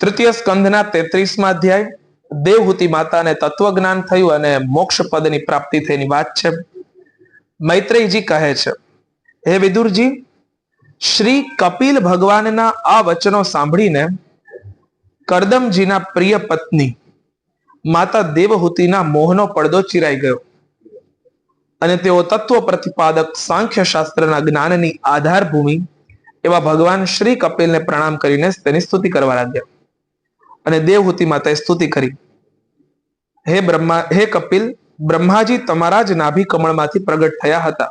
તૃતીય સ્કંધના 33મા અધ્યાય, દેવહૂતિ માતાને તત્વજ્ઞાન થયું અને મોક્ષ પદની પ્રાપ્તિ થઈની વાત છે. મૈત્રેયજી કહે છે, હે વિદુરજી, શ્રી કપિલ ભગવાનના આ વચનો સાંભળીને કરદમજીના પ્રિય પત્ની માતા દેવહૂતિના મોહનો પડદો ચિરાઈ ગયો અને તેઓ તત્વ પ્રતિપાદક સાંખ્ય શાસ્ત્રના જ્ઞાનની આધારભૂમિ એવા ભગવાન શ્રી કપિલને પ્રણામ કરીને તેની સ્તુતિ કરવા લાગ્યા. અને દેવહૂતિ માતાએ સ્તુતિ કરી, હે કપિલ, બ્રહ્માજી તમારા જ નાભી કમળમાંથી પ્રગટ થયા હતા.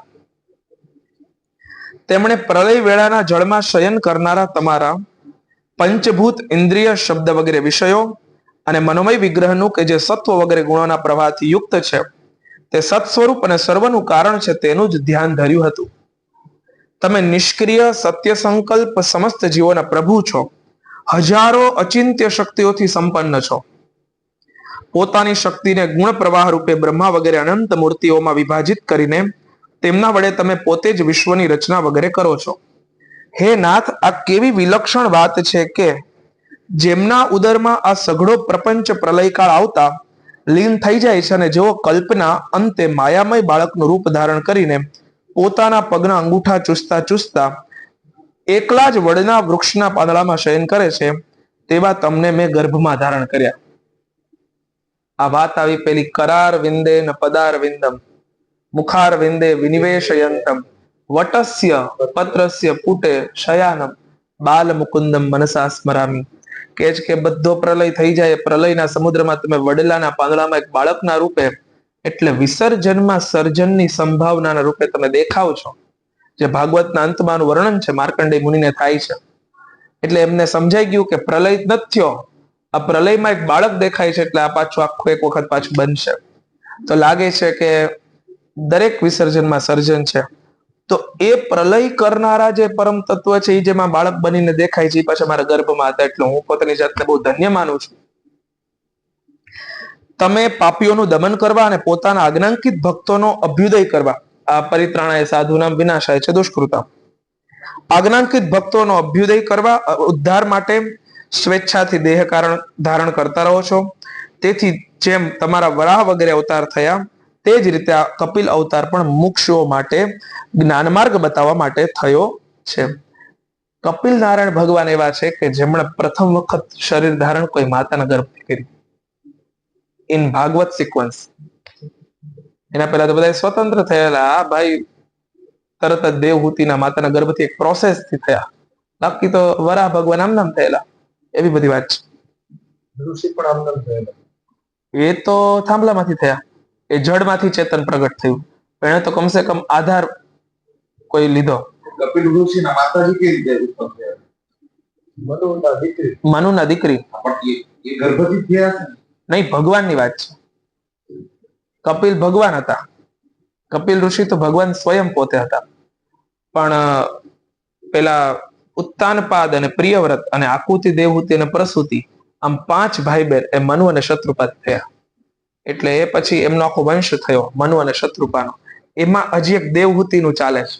તેમણે પ્રલય વેળાના જળમાં શયન કરનારા તમારા પંચભૂત, ઇન્દ્રિય, શબ્દ વગેરે વિષયો અને મનોમય વિગ્રહનું કે જે સત્વ વગેરે ગુણોના પ્રવાહથી યુક્ત છે તે સત સ્વરૂપ અને સર્વનું કારણ છે તેનું જ ધ્યાન ધર્યું હતું. તમે નિષ્ક્રિય સત્ય સંકલ્પ સમસ્ત જીવોના પ્રભુ છો. હજારો અચિંત્ય શક્તિઓથી સંપન્ન છો. પોતાની શક્તિને ગુણ પ્રવાહ રૂપે બ્રહ્મા વગેરે અનંત મૂર્તિઓમાં વિભાજિત કરીને તેમના વડે તમે પોતે જ વિશ્વની રચના વગેરે કરો છો. હે નાથ, આ કેવી વિલક્ષણ વાત છે કે જેમના ઉદરમાં આ સઘળો પ્રપંચ પ્રલયકાળ આવતા લીન થઈ જાય છે અને જેઓ કલ્પના અંતે માયામય બાળકનું રૂપ ધારણ કરીને પોતાના પગના અંગૂઠા ચૂસતા ચૂસતા એકલા જ વડના વૃક્ષના પાંદડામાં શયન કરે છે, તેવા તમને મેં ગર્ભમાં ધારણ કર્યા. આ વાત આવી પેલી કરાર વિંદે ન પદાર વિંદમ મુખાર વિંદે વિનિવેશયંતમ વટસ્ય પત્રસ્ય પુટે શયાનમ બાલ મુકુંદમ મનસા સ્મરામી. કે જ કે બધો પ્રલય થઈ જાય, પ્રલયના સમુદ્રમાં તમે વડલાના પાંદડામાં એક બાળકના રૂપે એટલે વિસર્જનમાં સર્જનની સંભાવનાના રૂપે તમે દેખાવ છો. જે ભાગવતના અંતમાંનું વર્ણન છે માર્કંડેય મુનિને થાય છે. એટલે એમને સમજાઈ ગયું કે પ્રલય નથી થયો, આ પ્રલયમાં એક બાળક દેખાય છે, એટલે આ પાછું આખું એક વખત પાછું બનશે. તો લાગે છે કે દરેક વિસર્જનમાં સર્જન છે. તો એ પ્રલય કરનારા જે પરમ તત્વ છે એ જેમાં બાળક બનીને દેખાય છે એ પાછા મારા ગર્ભમાં હતા. એટલે હું પોતાની જાતને બહુ ધન્ય માનું છું. તમે પાપીઓનું દમન કરવા અને પોતાના આજ્ઞાંકિત ભક્તોનો અભ્યુદય કરવા, આ પરિત્રાણાય સાધુનામ વિનાશાય છે દુષ્કૃતા, આજ્ઞાંકિત ભક્તોનો અભ્યુદય કરવા, ઉદ્ધાર માટે સ્વેચ્છાથી દેહ ધારણ કરતા રહો છો. તેથી જેમ તમારા વરાહ વગેરે અવતાર થયા તે જ રીતે આ કપિલ અવતાર પણ મુક્ષુઓ માટે જ્ઞાન માર્ગ બતાવવા માટે થયો છે. કપિલ નારાયણ ભગવાન એવા છે કે જેમણે પ્રથમ વખત શરીર ધારણ કોઈ માતાના ગર્ભથી કર્યું ઇન ભાગવત સિક્વન્સ. એના પહેલા તો બધા સ્વતંત્ર થયેલા ભાઈ, તરત જ દેવહૂતિના માતાના ગર્ભથી એક પ્રોસેસથી થયા. બાકી તો વરાહ ભગવાન આમ નામ થયેલા, એવી બધી વાત છે. ઋષિ પણ આમ નામ થયેલા, એ તો થાંભલામાંથી થયા, એ જળમાંથી ચેતન પ્રગટ થયું. એને તો કમસે કમ આધાર કોઈ લીધો. કપિલ ઋષિના માતાજી કેવી રીતે ઉત્પન્ન થયા? મનુના દીકરી. એ ગર્ભથી થયા છે? નહીં, ભગવાનની વાત છે. કપિલ ભગવાન હતા. કપિલ ઋષિ તો ભગવાન સ્વયં પોતે હતા. પણ પેલા ઉત્તાનપાદ અને પ્રિયવ્રત અને આકુતિ, દેવહૂતિ અને પ્રસૂતિ, આમ 5 ભાઈ બહેન એ મનુ અને શત્રુપાદ થયા. એટલે એ પછી એમનો આખો વંશ થયો મનુ અને શત્રુપાનો. એમાં હજી એક દેવહૂતિનું ચાલે છે.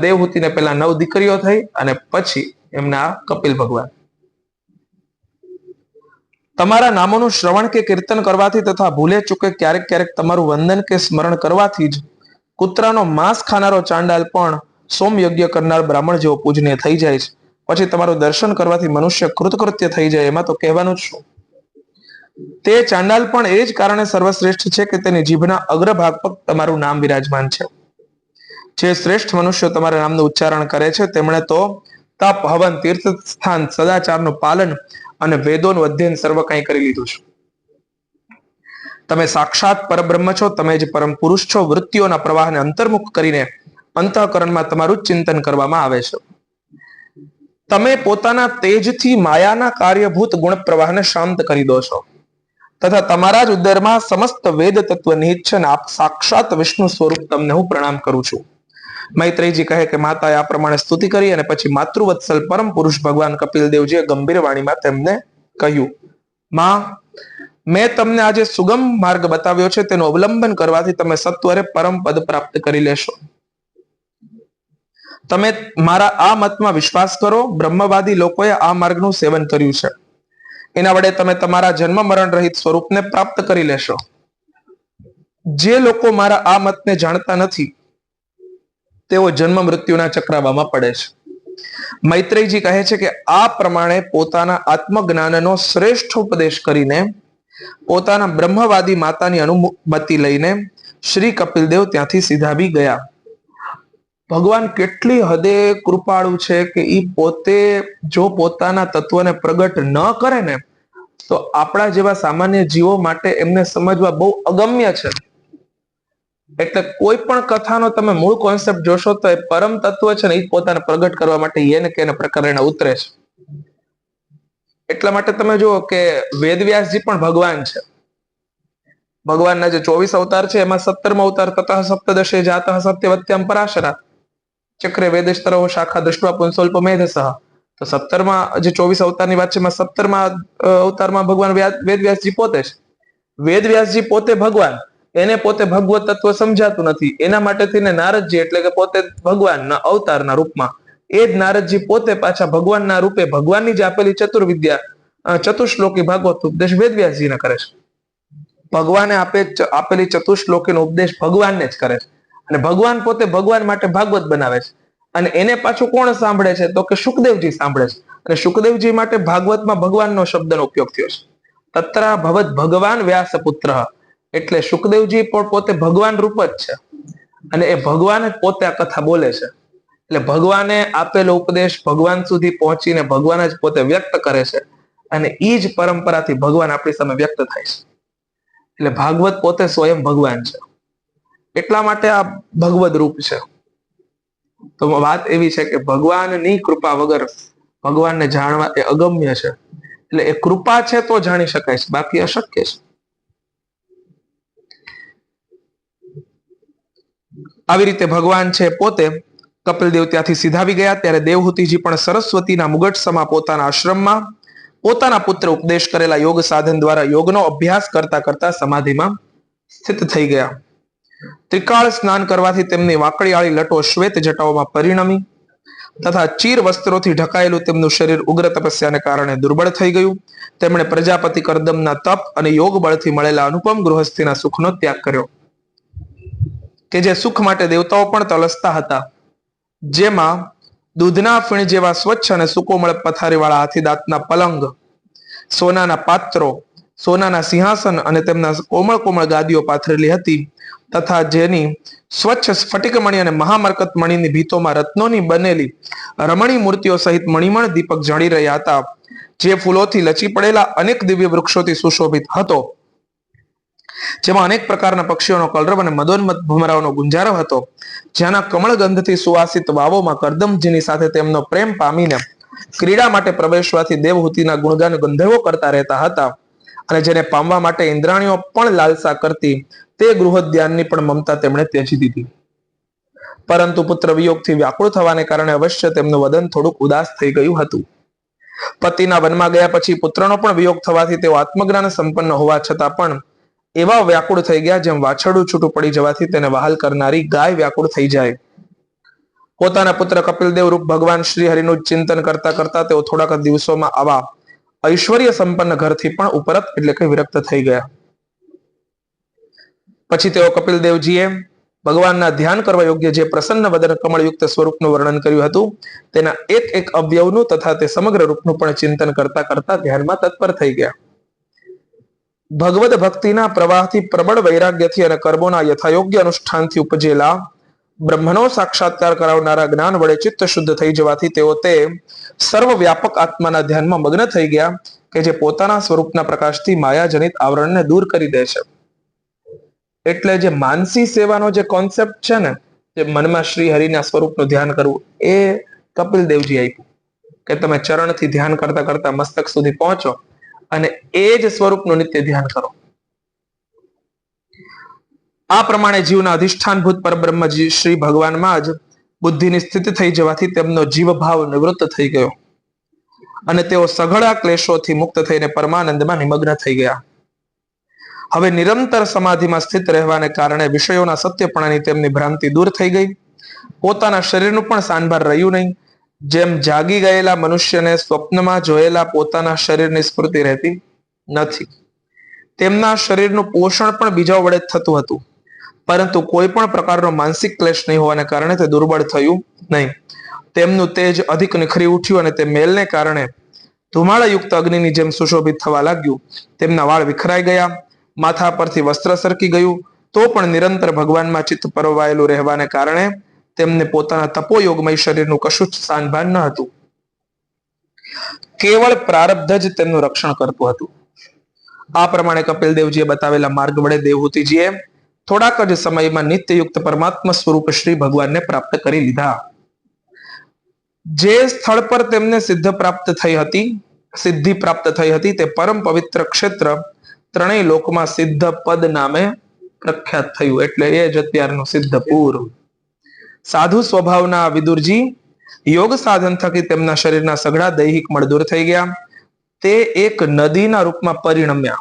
દેવહૂતિને પેલા 9 દીકરીઓ થઈ અને પછી એમના કપિલ ભગવાન. તમારા નામોનું શ્રવણ કે કીર્તન કરવાથી તથા ભૂલે ચૂકે ક્યારેક ક્યારેક તમારું વંદન કે સ્મરણ કરવાથી જ કૂતરાનો માંસ ખાનારો ચાંડાલ પણ સોમયજ્ઞ કરનાર બ્રાહ્મણ જેવો પૂજનીય થઈ જાય છે. પછી તમારું દર્શન કરવાથી મનુષ્ય કૃતકૃત્ય થઈ જાય, એમાં તો કહેવાનું જ શું. તે ચાંડાલ પણ એ જ કારણે સર્વશ્રેષ્ઠ છે કે તેની જીભના અગ્રભાગ પર તમારું નામ વિરાજમાન છે. જે શ્રેષ્ઠ મનુષ્યો તમારા નામનું ઉચ્ચારણ કરે છે તેમણે તો તપ, હવન, તીર્થ સ્થાન, સદાચારનું પાલન અને વેદોનું અધ્યયન સર્વ કંઈ કરી લીધું છે. તમે સાક્ષાત પરબ્રહ્મ છો, તમે જ પરમ પુરુષ છો. વૃત્તિઓના પ્રવાહને અંતર્મુખ કરીને અંતઃકરણમાં તમારું ચિંતન કરવામાં આવે છે. તમે પોતાના તેજથી માયાના કાર્યભૂત ગુણ પ્રવાહને શાંત કરી દો છો તથા તમારા જ ઉદરમાં સમસ્ત વેદ તત્વ નિહિત છે અને આપ સાક્ષાત વિષ્ણુ સ્વરૂપ તમને હું પ્રણામ કરું છું. મૈત્રેયજી કહે કે માતાએ આ પ્રમાણે સ્તુતિ કરી અને પછી માતૃવત્સલ પરમ પુરુષ ભગવાન કપિલદેવજીએ ગંભીર વાણીમાં તેમને કહ્યું, માં, મેં તમને આજે સુગમ માર્ગ બતાવ્યો છે, તેનું અવલંબન કરવાથી તમે સત્વરે પરમ પદ પ્રાપ્ત કરી લેશો. તમે મારા આ મતમાં વિશ્વાસ કરો. બ્રહ્મવાદી લોકોએ આ માર્ગનું સેવન કર્યું છે. એના વડે તમે તમારા જન્મ મરણ રહિત સ્વરૂપને પ્રાપ્ત કરી લેશો. જે લોકો મારા આ મતને જાણતા નથી તેઓ જન્મ મૃત્યુના ચક્રાવામાં પડે છે. મૈત્રેયજી કહે છે કે આ પ્રમાણે પોતાના આત્મજ્ઞાનનો શ્રેષ્ઠ ઉપદેશ કરીને પોતાના બ્રહ્મવાદી માતાની અનુમતિ લઈને શ્રી કપિલદેવ ત્યાંથી સીધાવી ગયા. ભગવાન કેટલી હદે કૃપાળુ છે કે એ પોતે જો પોતાના તત્વને પ્રગટ ન કરે ને તો આપણા જેવા સામાન્ય જીવો માટે એમને સમજવા બહુ અગમ્ય છે. એટલે કોઈ પણ કથાનો તમે મૂળ કોન્સેપ્ટ જોશો તો એ પરમ તત્વ છે ને એ પોતાને પ્રગટ કરવા માટે એને કે પ્રકારે ઉતરે છે. એટલા માટે તમે જુઓ કે વેદવ્યાસજી પણ ભગવાન છે. ભગવાનના જે 24 અવતાર છે એમાં 17મો અવતાર તતઃ સપ્તદશે જાતઃ સત્યવત્યમ પરાશરા ચક્રે વેદેશતરો શાખા દૃષ્ટવા પુંસોલ્પ મેધસઃ. તો 17માં જે 24 અવતારની વાત છે એમાં 17મા અવતારમાં ભગવાન વેદવ્યાસજી પોતે છે. વેદવ્યાસજી પોતે ભગવાન, એને પોતે ભગવત તત્વ સમજાતું નથી, એના માટે થઈને નારદજી એટલે કે પોતે ભગવાનના અવતારના રૂપમાં એ જ નારદજી પોતે પાછા ભગવાનના રૂપે ભગવાનની જે આપેલી ચતુર્વિદ્યા ચતુશ્લોકી ભાગવત ઉપદેશ વેદવ્યાસજીને કરે છે. ભગવાને આપેલી ચતુશ્લોકીનો ઉપદેશ ભગવાનને જ કરે છે અને ભગવાન પોતે ભગવાન માટે ભાગવત બનાવે છે. અને એને પાછું કોણ સાંભળે છે તો કે શુકદેવજી સાંભળે છે. અને શુકદેવજી માટે ભાગવતમાં ભગવાનનો શબ્દનો ઉપયોગ થયો છે. તત્રા ભવત ભગવાન વ્યાસ પુત્ર, એટલે શુકદેવજી પણ પોતે ભગવાન રૂપ જ છે અને એ ભગવાન જ પોતે આ કથા બોલે છે. એટલે ભગવાને આપેલો ઉપદેશ ભગવાન સુધી પહોંચીને ભગવાન જ પોતે વ્યક્ત કરે છે અને એ જ પરંપરાથી ભગવાન આપણી સામે વ્યક્ત થાય છે. એટલે ભાગવત પોતે સ્વયં ભગવાન છે. એટલા માટે આ ભગવદ રૂપ છે. તો વાત એવી છે કે ભગવાનની કૃપા વગર ભગવાનને જાણવા એ અગમ્ય છે. એટલે એ કૃપા છે તો જાણી શકાય છે, બાકી અશક્ય છે. આવી રીતે ભગવાન છે પોતે કપિલદેવ ત્યાંથી સીધાવી ગયા. ત્યારે દેવહૂતિજી પણ સરસ્વતીના મુગટ સમા પોતાના આશ્રમમાં પોતાના પુત્ર ઉપદેશ કરેલા યોગ સાધન દ્વારા યોગનો અભ્યાસ કરતા કરતા સમાધિમાં સ્થિત થઈ ગયા. ત્રિકાળ સ્નાન કરવાથી તેમની વાંકડીયાળી લટો શ્વેત જટાઓમાં પરિણમી તથા ચીર વસ્ત્રોથી ઢકાયેલું તેમનું શરીર ઉગ્ર તપસ્યાને કારણે દુર્બળ થઈ ગયું. તેમણે પ્રજાપતિ કરદમના તપ અને યોગ બળથી મળેલા અનુપમ ગૃહસ્થીના સુખનો ત્યાગ કર્યો કે જે સુખ માટે દેવતાઓ પણ તલસતા હતા. જેમાં દૂધના ફીણ જેવા સ્વચ્છ અને સુકોમળ પથારીવાળા હાથીદાંતના પલંગ, સોનાના પાત્રો, સોનાના સિંહાસન અને તેમના કોમળ કોમળ ગાદીઓ પાથરેલી હતી તથા જેની સ્વચ્છ સ્ફટિકમણી અને મહામરકત મણીની ભીતોમાં રત્નોની બનેલી રમણી મૂર્તિઓ સહિત મણિમણ દીપક જળી રહ્યા હતા. જે ફૂલોથી લચી પડેલા અનેક દિવ્ય વૃક્ષોથી સુશોભિત હતો, જેમાં અનેક પ્રકારના પક્ષીઓનો કલરવ અને મદોન્મત ભમરાઓનો ગુંજારો હતો. જ્યાંના કમળ ગંધથી સુવાસિત વાવોમાં કરદમજીની સાથે તેમનો પ્રેમ પામીને ક્રીડા માટે પ્રવેશવાથી દેવહૂતિના ગુણગાન ગંધર્વો કરતા રહેતા હતા. અને જેને પામવા માટે ઇન્દ્રાણીઓ પણ લાલસા કરતી તે ગૃહોદ્યાનની પણ મમતા તેમણે ત્યજી દીધી. પરંતુ પુત્ર વિયોગથી વ્યાકુળ થવાને કારણે અવશ્ય તેમનું વદન થોડુંક ઉદાસ થઈ ગયું હતું. પતિના વનમાં ગયા પછી પુત્રનો પણ વિયોગ થવાથી તેઓ આત્મજ્ઞાન સંપન્ન હોવા છતાં પણ એવા વ્યાકુળ થઈ ગયા જેમ વાછરડું છૂટું પડી જવાથી તેને વહાલ કરનારી ગાય વ્યાકુળ થઈ જાય. પોતાના પુત્ર કપિલદેવ રૂપ ભગવાન શ્રી હરિનું ચિંતન કરતા કરતા તેઓ થોડાક દિવસોમાં આવા ઐશ્વર્ય સંપન્ન ઘરથી પણ ઉપરત એટલે કે વિરક્ત થઈ ગયા. પછી તેઓ કપિલદેવજીએ ભગવાનના ધ્યાન કરવા યોગ્ય જે પ્રસન્ન વદન કમળયુક્ત સ્વરૂપનું વર્ણન કર્યું હતું તેના એક એક અવયવનું તથા તે સમગ્ર રૂપનું પણ ચિંતન કરતા કરતા ધ્યાનમાં તત્પર થઈ ગયા. ભગવદ ભક્તિના પ્રવાહથી પ્રબળ વૈરાગ્યથી અને કર્મોના યથાયોગ્ય અનુષ્ઠાનથી ઉપજેલા બ્રહ્મનો સાક્ષાત્કાર કરાવનારા જ્ઞાન વડે ચિત્ત શુદ્ધ થઈ જવાથી તેઓ તે સર્વવ્યાપક આત્માના ધ્યાનમાં મગ્ન થઈ ગયા કે જે પોતાના સ્વરૂપના પ્રકાશથી માયાજનિત આવરણને દૂર કરી દે છે. એટલે જે માનસી સેવાનો જે કોન્સેપ્ટ છે ને, જે મનમાં શ્રી હરિના સ્વરૂપનું ધ્યાન કરવું, એ કપિલદેવજી આપ્યું કે તમે ચરણથી ધ્યાન કરતા કરતા મસ્તક સુધી પહોંચો અને એ જ સ્વરૂપનું નિત્ય ધ્યાન કરો. આ પ્રમાણે જીવના અધિષ્ઠાનભૂત પરબ્રહ્મજી શ્રી ભગવાનમાં જ બુદ્ધિની સ્થિતિ થઈ જવાથી તેમનો જીવભાવ નિવૃત્ત થઈ ગયો અને તેઓ સઘળા ક્લેશોથી મુક્ત થઈને પરમાનંદમાં નિમગ્ન થઈ ગયા. હવે નિરંતર સમાધિમાં સ્થિત રહેવાને કારણે વિષયોના સત્યપણાની તેમની ભ્રાંતિ દૂર થઈ ગઈ. પોતાના શરીરનું પણ સાનભાર રહ્યું નહીં. જેમ જાગી ગયેલા મનુષ્યને સ્વપ્નમાં જોયેલા પોતાના શરીરની સ્મૃતિ રહેતી નથી. તેમના શરીરનું પોષણ પણ બીજા વડે થતું હતું, પરંતુ કોઈ પણ પ્રકારનો માનસિક ક્લેશ નહીં હોવાને કારણે તે દુર્બળ થયું નહીં. તેમનું તેજ અધિક નિખરી ઉઠ્યું અને તે મેલને કારણે ધુમાડાયુક્ત અગ્નિની જેમ સુશોભિત થવા લાગ્યું. તેમના વાળ વિખરાઈ ગયા, માથા પરથી વસ્ત્ર સરકી ગયું, તો પણ નિરંતર ભગવાનમાં ચિત્ત પરવાયેલું રહેવાને કારણે તેમને પોતાના તપોયોગમય શરીરનું કશું જ સાનભાન ન હતું. કેવળ પ્રારબ્ધ જ તેમનું રક્ષણ કરતું હતું. આ પ્રમાણે કપિલદેવજીએ બતાવેલા માર્ગ વડે દેવહૂતિજીએ થોડાક જ સમયમાં નિત્યયુક્ત પરમાત્મા સ્વરૂપ શ્રી ભગવાનને પ્રાપ્ત કરી લીધા. જે સ્થળ પર તેમને સિદ્ધિ પ્રાપ્ત થઈ હતી તે પરમ પવિત્ર ક્ષેત્ર ત્રણેય લોકમાં સિદ્ધ પદ નામે પ્રખ્યાત થયું. એટલે એ જ અત્યારનું સિદ્ધપુર. સાધુ સ્વભાવના વિદુરજી યોગ સાધન થકી તેમના શરીરના સઘળા દૈહિક મળ દૂર થઈ ગયા. તે એક નદીના રૂપમાં પરિણમ્યા,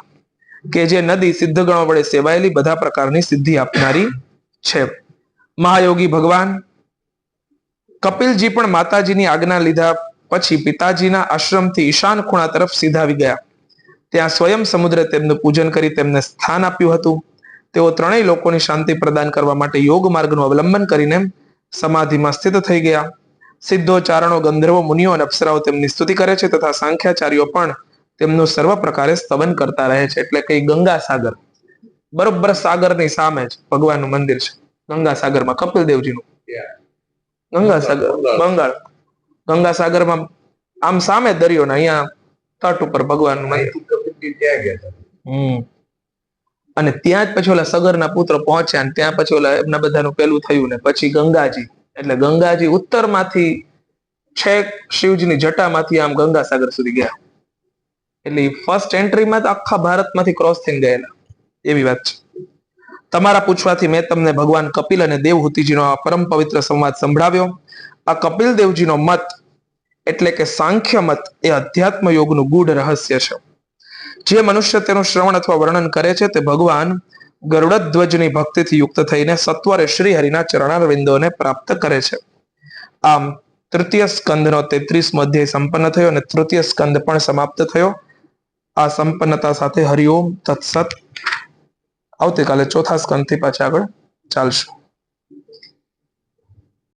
કે જે નદી સિદ્ધ ગણો વડે સેવાયેલી બધા પ્રકારની સિદ્ધિ આપનારી છે. મહાયોગી ભગવાન કપિલજી પણ માતાજીની આજ્ઞા લીધા પછી પિતાજીના આશ્રમથી ઈશાન ખૂણા તરફ સીધા આવી ગયા. ત્યાં સ્વયં સમુદ્રે તેમનું પૂજન કરી તેમને સ્થાન આપ્યું હતું. તેઓ ત્રણેય લોકોની શાંતિ પ્રદાન કરવા માટે યોગ માર્ગનું અવલંબન કરીને સમાધિમાં સ્થિત થઈ ગયા. સિદ્ધો, ચારણો, ગંધર્વો, મુનિઓ અને અપ્સરાઓ તેમની સ્તુતિ કરે છે તથા સાંખ્યાચાર્યો પણ તેમનું સર્વ પ્રકારે સ્તવન કરતા રહે છે. એટલે કે ગંગા સાગર, બરોબર સાગરની સામે જ ભગવાનનું મંદિર છે. ગંગા સાગરમાં કપિલદેવજીનું ગંગા સાગર, બંગાળ. ગંગા સાગરમાં આમ સામે દરિયો ને અહીંયા તટ ઉપર ભગવાનનું મંદિર. અને ત્યાં જ પછી ઓલા સગરના પુત્ર પહોંચ્યા ને ત્યાં પછી ઓલા એમના બધાનું પેલું થયું ને પછી ગંગાજી. એટલે ગંગાજી ઉત્તરમાંથી છેક શિવજીની જટામાંથી આમ ગંગા સાગર સુધી ગયા. એટલે ફર્સ્ટ એન્ટ્રીમાં તો આખા ભારતમાંથી ક્રોસ થઈને ગયેલા, એવી વાત છે. તમારા પૂછવાથી મેં તમને ભગવાન કપિલ અને દેવહૂતિજીનો આ પરમ પવિત્ર સંવાદ સંભળાવ્યો. આ કપિલ દેવજીનો મત એટલે કે સાંખ્ય મત એ અધ્યાત્મ યોગનું ગૂઢ રહસ્ય છે. જે મનુષ્ય તેનું શ્રવણ અથવા વર્ણન કરે છે તે ભગવાન ગરુડધ્વજની ભક્તિથી યુક્ત થઈને સત્વરે શ્રી હરિના ચરણારવિંદોને પ્રાપ્ત કરે છે. આમ તૃતીય સ્કંદનો 33મો અધ્યાય સંપન્ન થયો અને તૃતીય સ્કંદ પણ સમાપ્ત થયો. આ સંપન્નતા સાથે હરિઓમ તત્સત. આવતીકાલે ચોથા સ્કંદથી પાછા આગળ ચાલશું.